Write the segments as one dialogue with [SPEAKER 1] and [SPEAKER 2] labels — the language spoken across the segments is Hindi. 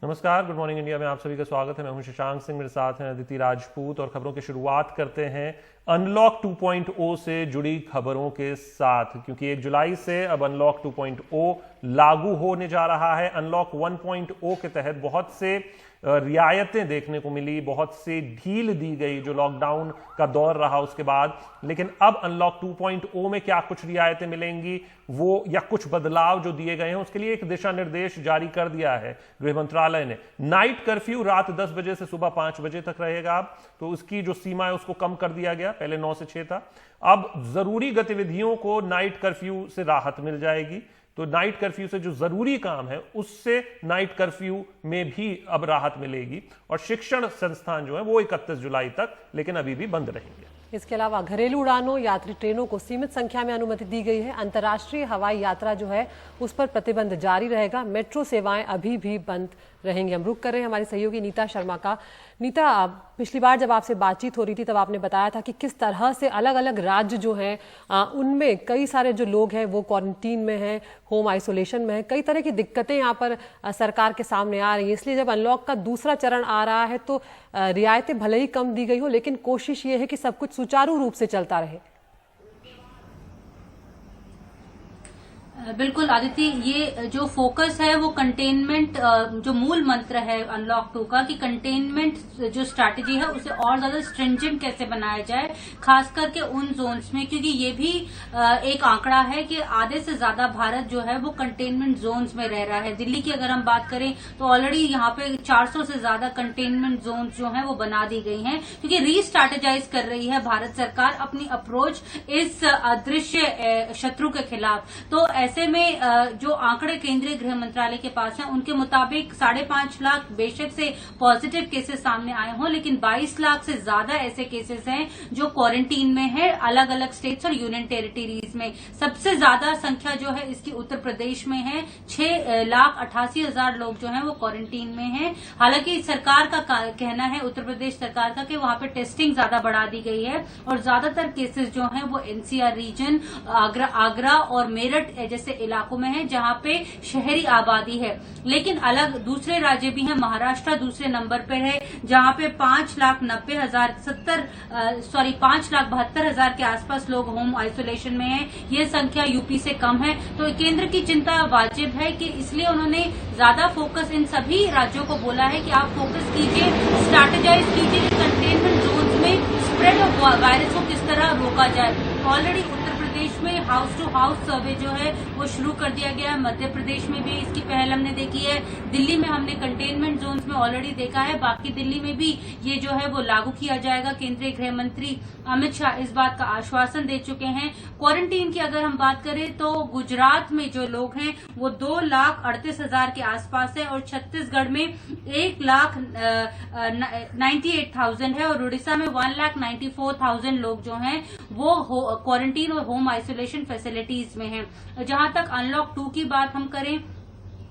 [SPEAKER 1] नमस्कार, गुड मॉर्निंग इंडिया में आप सभी का स्वागत है। मैं हूं शशांक सिंह, मेरे साथ हैं अदिति राजपूत और खबरों की शुरुआत करते हैं अनलॉक 2.0 से जुड़ी खबरों के साथ, क्योंकि 1 जुलाई से अब अनलॉक 2.0 लागू होने जा रहा है। अनलॉक 1.0 के तहत बहुत से रियायतें देखने को मिली, बहुत से ढील दी गई जो लॉकडाउन का दौर रहा उसके बाद। लेकिन अब अनलॉक 2.0 में क्या कुछ रियायतें मिलेंगी वो या कुछ बदलाव जो दिए गए हैं उसके लिए एक दिशा निर्देश जारी कर दिया है गृह मंत्रालय ने। नाइट कर्फ्यू रात 10 बजे से सुबह 5 बजे तक रहेगा अब, तो उसकी जो सीमा है उसको कम कर दिया गया। पहले 9 से 6 था। अब जरूरी गतिविधियों को नाइट कर्फ्यू से राहत मिल जाएगी। तो नाइट कर्फ्यू से जो जरूरी काम है उससे नाइट कर्फ्यू में भी अब राहत मिलेगी। और शिक्षण संस्थान जो है वो 31 जुलाई तक लेकिन अभी भी बंद रहेंगे।
[SPEAKER 2] इसके अलावा घरेलू उड़ानों, यात्री ट्रेनों को सीमित संख्या में अनुमति दी गई है। अंतर्राष्ट्रीय हवाई यात्रा जो है उस पर प्रतिबंध जारी रहेगा। मेट्रो सेवाएं अभी भी बंद रहेंगी। हम रुक कर रहे हैं हमारी सहयोगी नीता शर्मा का। नीता, पिछली बार जब आपसे बातचीत हो रही थी तब आपने बताया था कि किस तरह से अलग अलग राज्य जो हैं उनमें कई सारे जो लोग हैं वो क्वारंटीन में हैं, होम आइसोलेशन में हैं। कई तरह की दिक्कतें यहाँ पर सरकार के सामने आ रही है। इसलिए जब अनलॉक का दूसरा चरण आ रहा है तो रियायतें भले ही कम दी गई हो, लेकिन कोशिश ये है कि सब कुछ सुचारू रूप से चलता रहे।
[SPEAKER 3] बिल्कुल आदित्य, ये जो फोकस है वो कंटेनमेंट, जो मूल मंत्र है अनलॉक 2 का कि कंटेनमेंट जो स्ट्रैटेजी है उसे और ज्यादा स्ट्रिंजेंट कैसे बनाया जाए, खास करके उन जोन्स में, क्योंकि ये भी एक आंकड़ा है कि आधे से ज्यादा भारत जो है वो कंटेनमेंट जोन्स में रह रहा है। दिल्ली की अगर हम बात करें तो ऑलरेडी यहाँ पे 400 से ज्यादा कंटेनमेंट जोन्स जो है वो बना दी गई हैं, क्योंकि रीस्ट्रैटेजाइज कर रही है भारत सरकार अपनी अप्रोच इस अदृश्य शत्रु के खिलाफ। तो ऐसे में जो आंकड़े केंद्रीय गृह मंत्रालय के पास हैं उनके मुताबिक 5.5 लाख बेशक से पॉजिटिव केसेस सामने आए हों, लेकिन 22 लाख से ज्यादा ऐसे केसेस हैं जो क्वारंटीन में है अलग अलग स्टेट्स और यूनियन टेरिटरीज में। सबसे ज्यादा संख्या जो है इसकी उत्तर प्रदेश में है। 6,88,000 लोग जो है वो क्वारंटीन में हैं। हालांकि सरकार का कहना है, उत्तर प्रदेश सरकार का, कि वहां पे टेस्टिंग ज्यादा बढ़ा दी गई है और ज्यादातर केसेस जो है वो एनसीआर रीजन, आगरा और मेरठ जैसे इलाकों में है जहां पे शहरी आबादी है। लेकिन अलग दूसरे राज्य भी हैं। महाराष्ट्र दूसरे नंबर पर है जहां पे 5,72,000 के आसपास लोग होम आइसोलेशन में हैं। ये संख्या यूपी से कम है। तो केंद्र की चिंता वाजिब है कि इसलिए उन्होंने ज्यादा फोकस इन सभी राज्यों को बोला है कि आप फोकस कीजिए, स्ट्रैटेजाइज कीजिए कि कंटेनमेंट जोन्स में स्प्रेड ऑफ वायरस को किस तरह रोका जाए। ऑलरेडी उत्तर प्रदेश में हाउस टू हाउस सर्वे जो है वो शुरू कर दिया गया है। मध्य प्रदेश में भी इसकी पहल हमने देखी है। दिल्ली में हमने कंटेनमेंट जोन्स में ऑलरेडी देखा है। बाकी दिल्ली में भी ये जो है वो लागू किया जाएगा। केंद्रीय गृह मंत्री अमित शाह इस बात का आश्वासन दे चुके हैं। क्वारंटीन की अगर हम बात करें तो गुजरात में जो लोग हैं वो 2,38,000 के आसपास है और छत्तीसगढ़ में 1,98,000 है और उड़ीसा में 1,94,000 लोग जो हैं वो क्वारंटीन और होम आइसोलेशन फैसिलिटीज में हैं। जहां तक अनलॉक 2 की बात हम करें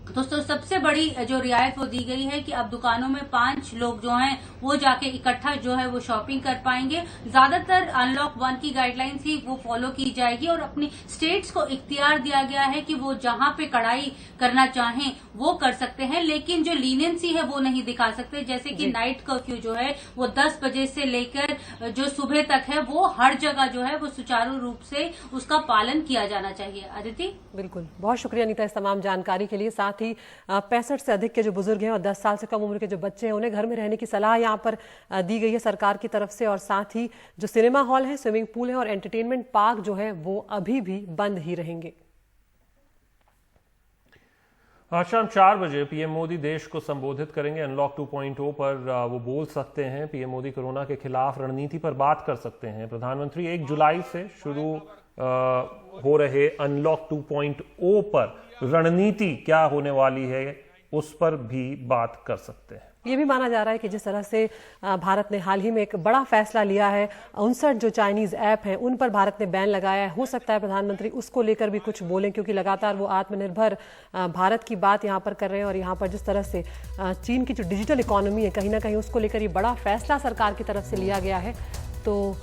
[SPEAKER 3] तो सबसे बड़ी जो रियायत वो दी गई है कि अब दुकानों में 5 लोग जो हैं वो जाके इकट्ठा जो है वो शॉपिंग कर पाएंगे। ज्यादातर अनलॉक 1 की गाइडलाइंस ही वो फॉलो की जाएगी और अपनी स्टेट्स को इख्तियार दिया गया है कि वो जहां पे कड़ाई करना चाहें वो कर सकते हैं, लेकिन जो लीनियंसी है वो नहीं दिखा सकते। जैसे कि नाइट कर्फ्यू जो है वो 10 बजे से लेकर जो सुबह तक है वो हर जगह जो है वो सुचारू रूप से उसका पालन किया जाना चाहिए। अदिति,
[SPEAKER 2] बिल्कुल, बहुत शुक्रिया नीता इस तमाम जानकारी के लिए। साथ ही 65 से अधिक के जो बुजुर्ग हैं और 10 साल से कम उम्र के जो बच्चे हैं उन्हें घर में रहने की सलाह यहाँ पर दी गई है सरकार की तरफ से। और साथ ही जो सिनेमा हॉल है, स्विमिंग पूल है और एंटरटेनमेंट पार्क जो है वो अभी भी बंद ही रहेंगे।
[SPEAKER 1] आज शाम 4 बजे पीएम मोदी देश को संबोधित करेंगे। अनलॉक 2.0 पर वो बोल सकते हैं। पीएम मोदी कोरोना के खिलाफ रणनीति पर बात कर सकते हैं। प्रधानमंत्री 1 जुलाई से शुरू हो रहे अनलॉक 2.0 पर रणनीति क्या होने वाली है उस पर भी बात कर सकते हैं।
[SPEAKER 2] ये भी माना जा रहा है कि जिस तरह से भारत ने हाल ही में एक बड़ा फैसला लिया है, 59 जो चाइनीज ऐप हैं उन पर भारत ने बैन लगाया है, हो सकता है प्रधानमंत्री उसको लेकर भी कुछ बोलें, क्योंकि लगातार वो आत्मनिर्भर भारत की बात यहाँ पर कर रहे हैं। और यहाँ पर जिस तरह से चीन की जो डिजिटल इकोनॉमी है कहीं ना कहीं उसको लेकर ये बड़ा फैसला सरकार की तरफ से लिया गया है। तो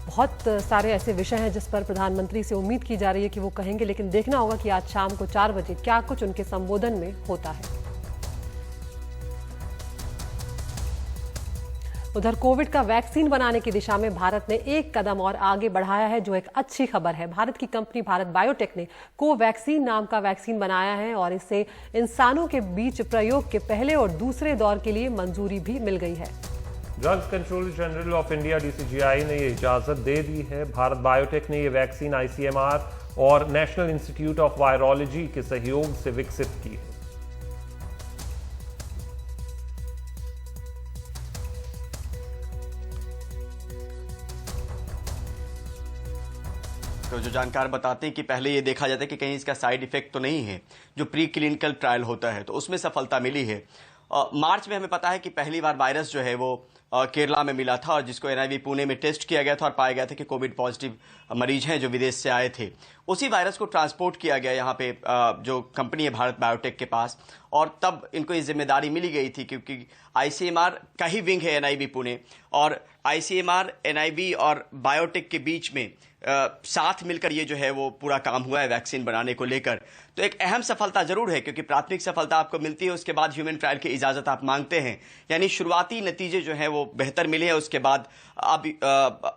[SPEAKER 2] बहुत सारे ऐसे विषय हैं जिस पर प्रधानमंत्री से उम्मीद की जा रही है कि वो कहेंगे, लेकिन देखना होगा कि आज शाम को 4 बजे क्या कुछ उनके संबोधन में होता है। उधर कोविड का वैक्सीन बनाने की दिशा में भारत ने एक कदम और आगे बढ़ाया है, जो एक अच्छी खबर है। भारत की कंपनी भारत बायोटेक ने कोवैक्सीन नाम का वैक्सीन बनाया है और इससे इंसानों के बीच प्रयोग के पहले और दूसरे दौर के लिए मंजूरी भी मिल गई है।
[SPEAKER 1] Drugs controller general of India DCGI ने ये इजाजत दे दी है। भारत बायोटेक ने ये वैक्सीन ICMR और नेशनल इंस्टीट्यूट ऑफ वायरोलॉजी के सहयोग से विकसित की है।
[SPEAKER 4] तो जो जानकार बताते हैं कि पहले ये देखा जाता है कि कहीं इसका साइड इफेक्ट तो नहीं है, जो प्री क्लिनिकल ट्रायल होता है तो उसमें सफलता मिली है। मार्च में हमें पता है कि पहली बार वायरस जो है वो केरला में मिला था और जिसको NIV पुणे में टेस्ट किया गया था और पाया गया था कि कोविड पॉजिटिव मरीज हैं जो विदेश से आए थे। उसी वायरस को ट्रांसपोर्ट किया गया यहाँ पे जो कंपनी है भारत बायोटेक के पास, और तब इनको ये जिम्मेदारी मिली गई थी क्योंकि ICMR का ही विंग है NIV पुणे, और ICMR NIV और बायोटेक के बीच में साथ मिलकर ये जो है वो पूरा काम हुआ है वैक्सीन बनाने को लेकर। तो एक अहम सफलता जरूर है क्योंकि प्राथमिक सफलता आपको मिलती है, उसके बाद ह्यूमन ट्रायल की इजाजत आप मांगते हैं, यानी शुरुआती नतीजे जो हैं वो बेहतर मिले हैं। उसके बाद अब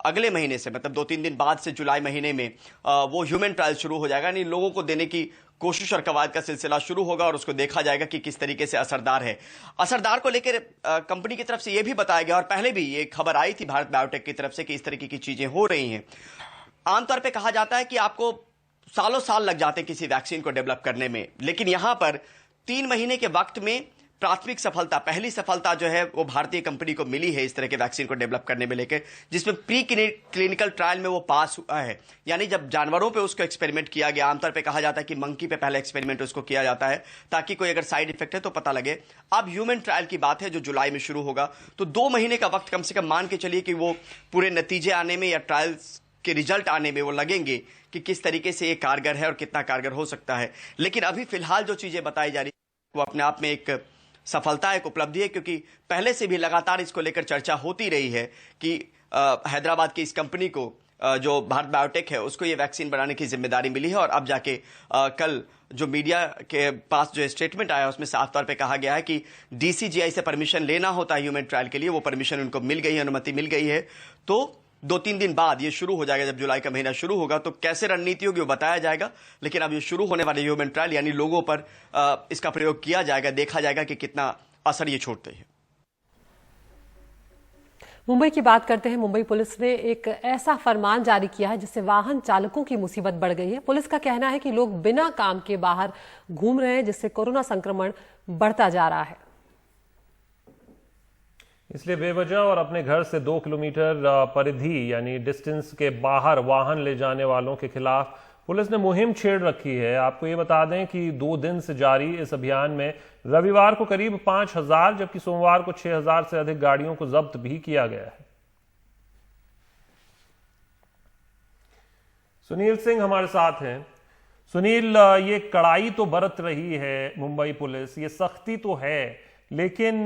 [SPEAKER 4] अगले महीने से, मतलब 2-3 दिन बाद से जुलाई महीने में वो ह्यूमन ट्रायल शुरू हो जाएगा, यानी लोगों को देने की कोशिश और कवायद का सिलसिला शुरू होगा और उसको देखा जाएगा कि किस तरीके से असरदार है। असरदार को लेकर कंपनी की तरफ से यह भी बताया गया और पहले भी ये खबर आई थी भारत बायोटेक की तरफ से कि इस तरीके की चीजें हो रही हैं। आमतौर पे कहा जाता है कि आपको सालों साल लग जाते हैं किसी वैक्सीन को डेवलप करने में, लेकिन यहां पर 3 महीने के वक्त में प्राथमिक सफलता, पहली सफलता जो है वो भारतीय कंपनी को मिली है इस तरह के वैक्सीन को डेवलप करने में लेकर, जिसमें प्री क्लिनिकल ट्रायल में वो पास हुआ है, यानी जब जानवरों पे उसको एक्सपेरिमेंट किया गया। आमतौर पे कहा जाता है कि मंकी पे पहले एक्सपेरिमेंट उसको किया जाता है ताकि कोई अगर साइड इफेक्ट है तो पता लगे। अब ह्यूमन ट्रायल की बात है जो जुलाई में शुरू होगा, तो 2 महीने का वक्त कम से कम मान के चलिए कि वो पूरे नतीजे आने में या ट्रायल्स के रिजल्ट आने में वो लगेंगे कि किस तरीके से ये कारगर है और कितना कारगर हो सकता है। लेकिन अभी फिलहाल जो चीजें बताई जा रही है वो अपने आप में एक सफलता, एक उपलब्धि है, क्योंकि पहले से भी लगातार इसको लेकर चर्चा होती रही है कि हैदराबाद की इस कंपनी को जो भारत बायोटेक है उसको ये वैक्सीन बनाने की जिम्मेदारी मिली है। और अब जाके कल जो मीडिया के पास जो स्टेटमेंट आया उसमें साफ तौर पे कहा गया है कि DCGI से परमिशन लेना होता है ह्यूमन ट्रायल के लिए, वो परमिशन उनको मिल गई है, अनुमति मिल गई है। तो 2-3 दिन बाद ये शुरू हो जाएगा। जब जुलाई का महीना शुरू होगा तो कैसे रणनीति होगी वो बताया जाएगा, लेकिन अब ये शुरू होने वाले ह्यूमन ट्रायल यानी लोगों पर इसका प्रयोग किया जाएगा, देखा जाएगा कि कितना असर ये छोड़ते हैं।
[SPEAKER 2] मुंबई की बात करते हैं। मुंबई पुलिस ने एक ऐसा फरमान जारी किया है जिससे वाहन चालकों की मुसीबत बढ़ गई है। पुलिस का कहना है कि लोग बिना काम के बाहर घूम रहे हैं, जिससे कोरोना संक्रमण बढ़ता जा रहा है।
[SPEAKER 1] इसलिए बेवजह और अपने घर से 2 किलोमीटर परिधि यानी डिस्टेंस के बाहर वाहन ले जाने वालों के खिलाफ पुलिस ने मुहिम छेड़ रखी है। आपको ये बता दें कि 2 दिन से जारी इस अभियान में रविवार को करीब 5,000 जबकि सोमवार को 6,000 से अधिक गाड़ियों को जब्त भी किया गया है। सुनील सिंह हमारे साथ हैं। सुनील, ये कड़ाई तो बरत रही है मुंबई पुलिस, ये सख्ती तो है, लेकिन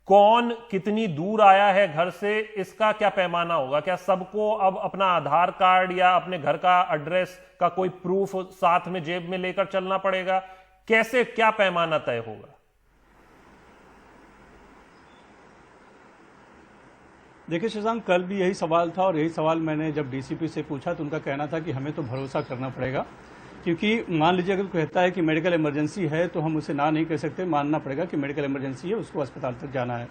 [SPEAKER 1] कौन कितनी दूर आया है घर से, इसका क्या पैमाना होगा? क्या सबको अब अपना आधार कार्ड या अपने घर का एड्रेस का कोई प्रूफ साथ में जेब में लेकर चलना पड़ेगा? कैसे, क्या पैमाना तय होगा?
[SPEAKER 5] देखिए शशांक, कल भी यही सवाल था और यही सवाल मैंने जब DCP से पूछा तो उनका कहना था कि हमें तो भरोसा करना पड़ेगा, क्योंकि मान लीजिए अगर कहता है कि मेडिकल इमरजेंसी है तो हम उसे ना नहीं कह सकते, मानना पड़ेगा कि मेडिकल इमरजेंसी है, उसको अस्पताल तक जाना है।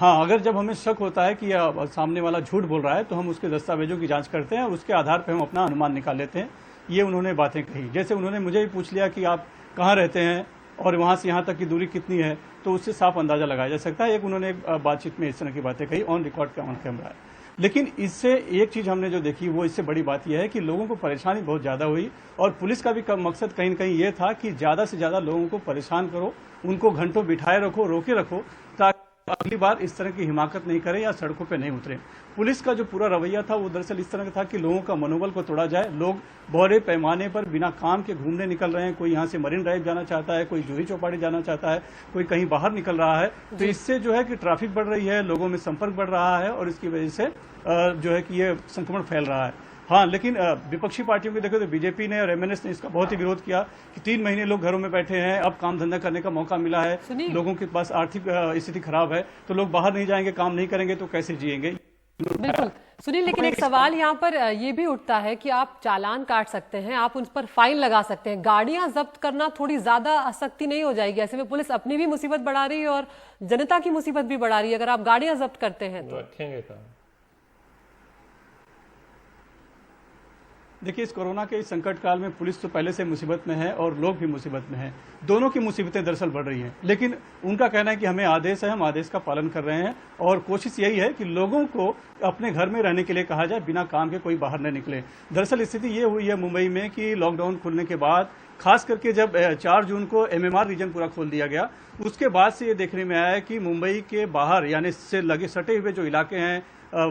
[SPEAKER 5] हाँ, अगर जब हमें शक होता है कि सामने वाला झूठ बोल रहा है तो हम उसके दस्तावेजों की जांच करते हैं, उसके आधार पर हम अपना अनुमान निकाल लेते हैं। ये उन्होंने बातें कही। जैसे उन्होंने मुझे भी पूछ लिया कि आप कहाँ रहते हैं और वहाँ से यहाँ तक की दूरी कितनी है, तो उससे साफ अंदाजा लगाया जा सकता है। एक उन्होंने बातचीत में इस तरह की बातें कही, ऑन रिकॉर्ड का ऑन कैमरा है। लेकिन इससे एक चीज हमने जो देखी वो इससे बड़ी बात यह है कि लोगों को परेशानी बहुत ज्यादा हुई और पुलिस का भी मकसद कहीं न कहीं ये था कि ज्यादा से ज्यादा लोगों को परेशान करो, उनको घंटों बिठाए रखो, रोके रखो, ताकि अगली बार इस तरह की हिमाकत नहीं करे या सड़कों पे नहीं उतरे। पुलिस का जो पूरा रवैया था वो दरअसल इस तरह का था कि लोगों का मनोबल को तोड़ा जाए। लोग बड़े पैमाने पर बिना काम के घूमने निकल रहे हैं, कोई यहाँ से मरीन ड्राइव जाना चाहता है, कोई जूही चौपाटी जाना चाहता है, कोई कहीं बाहर निकल रहा है। तो इससे जो है कि ट्रैफिक बढ़ रही है, लोगों में संपर्क बढ़ रहा है और इसकी वजह से जो है कि ये संक्रमण फैल रहा है। हाँ, लेकिन विपक्षी पार्टियों को देखो तो बीजेपी ने और एमएनएस ने इसका बहुत ही विरोध किया कि 3 महीने लोग घरों में बैठे हैं, अब काम धंधा करने का मौका मिला है, लोगों के पास आर्थिक स्थिति खराब है, तो लोग बाहर नहीं जाएंगे, काम नहीं करेंगे तो कैसे जिएंगे।
[SPEAKER 2] बिल्कुल सुनील, लेकिन एक सवाल यहाँ पर ये भी उठता है कि आप चालान काट सकते हैं, आप उन पर फाइन लगा सकते हैं, गाड़ियां जब्त करना थोड़ी ज्यादा सख्ती नहीं हो जाएगी? ऐसे में पुलिस अपनी भी मुसीबत बढ़ा रही है और जनता की मुसीबत भी बढ़ा रही है अगर आप गाड़ियां जब्त करते हैं तो।
[SPEAKER 1] रखेंगे कहाँ?
[SPEAKER 5] देखिए, इस कोरोना के इस संकट काल में पुलिस तो पहले से मुसीबत में है और लोग भी मुसीबत में हैं। दोनों की मुसीबतें दरअसल बढ़ रही हैं, लेकिन उनका कहना है कि हमें आदेश है, हम आदेश का पालन कर रहे हैं और कोशिश यही है कि लोगों को अपने घर में रहने के लिए कहा जाए, बिना काम के कोई बाहर न निकले। दरअसल स्थिति ये हुई है मुंबई में कि लॉकडाउन खुलने के बाद, खास करके जब 4 जून को एमएमआर रीजन पूरा खोल दिया गया, उसके बाद से ये देखने में आया है कि मुंबई के बाहर यानी इससे लगे सटे हुए जो इलाके हैं,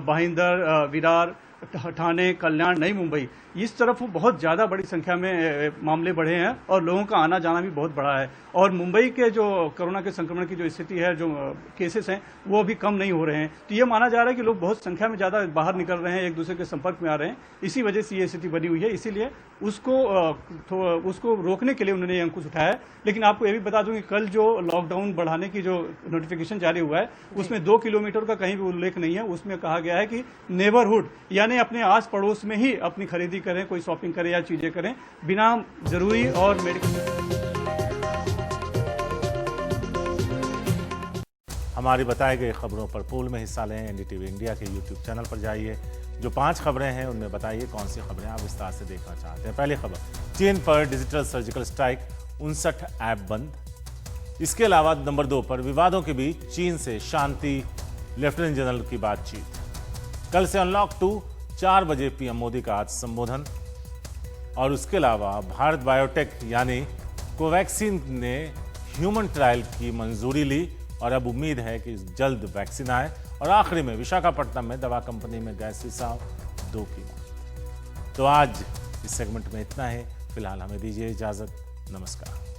[SPEAKER 5] भाईंदर, विरार, ठाणे, कल्याण, नई मुंबई, इस तरफ बहुत ज़्यादा बड़ी संख्या में मामले बढ़े हैं और लोगों का आना जाना भी बहुत बढ़ा है। और मुंबई के जो कोरोना के संक्रमण की जो स्थिति है, जो केसेस हैं, वो अभी कम नहीं हो रहे हैं। तो ये माना जा रहा है कि लोग बहुत संख्या में ज़्यादा बाहर निकल रहे हैं, एक दूसरे के संपर्क में आ रहे हैं, इसी वजह से ये स्थिति बनी हुई है। इसीलिए उसको रोकने के लिए उन्होंने अंकुश उठाया है। लेकिन आपको ये भी बता दूं कि कल जो लॉकडाउन बढ़ाने की जो नोटिफिकेशन जारी हुआ है, उसमें 2 किलोमीटर का कहीं भी उल्लेख नहीं है। उसमें कहा गया है कि नेबरहुड यानी अपने आस पड़ोस में ही अपनी खरीदी करें, कोई शॉपिंग करें या चीजें करें, बिना जरूरी और मेडिकल।
[SPEAKER 6] हमारी बताई गई खबरों पर पोल में हिस्सा लें। एनडीटीवी इंडिया के यूट्यूब चैनल पर जाइए, जो 5 खबरें हैं उनमें बताइए कौन सी खबरें आप विस्तार से देखना चाहते हैं। पहली खबर, चीन पर डिजिटल सर्जिकल स्ट्राइक, 59 ऐप बंद। इसके अलावा नंबर 2 पर, विवादों के बीच चीन से शांति, लेफ्टिनेंट जनरल की बातचीत। कल से अनलॉक 2, 4 बजे पीएम मोदी का आज संबोधन। और उसके अलावा भारत बायोटेक यानी कोवैक्सीन ने ह्यूमन ट्रायल की मंजूरी ली और अब उम्मीद है कि जल्द वैक्सीन आए। और आखिरी में, विशाखापट्टनम में दवा कंपनी में गैस रिसाव, 2 की मौत। तो आज इस सेगमेंट में इतना है। फिलहाल हमें दीजिए इजाजत। नमस्कार।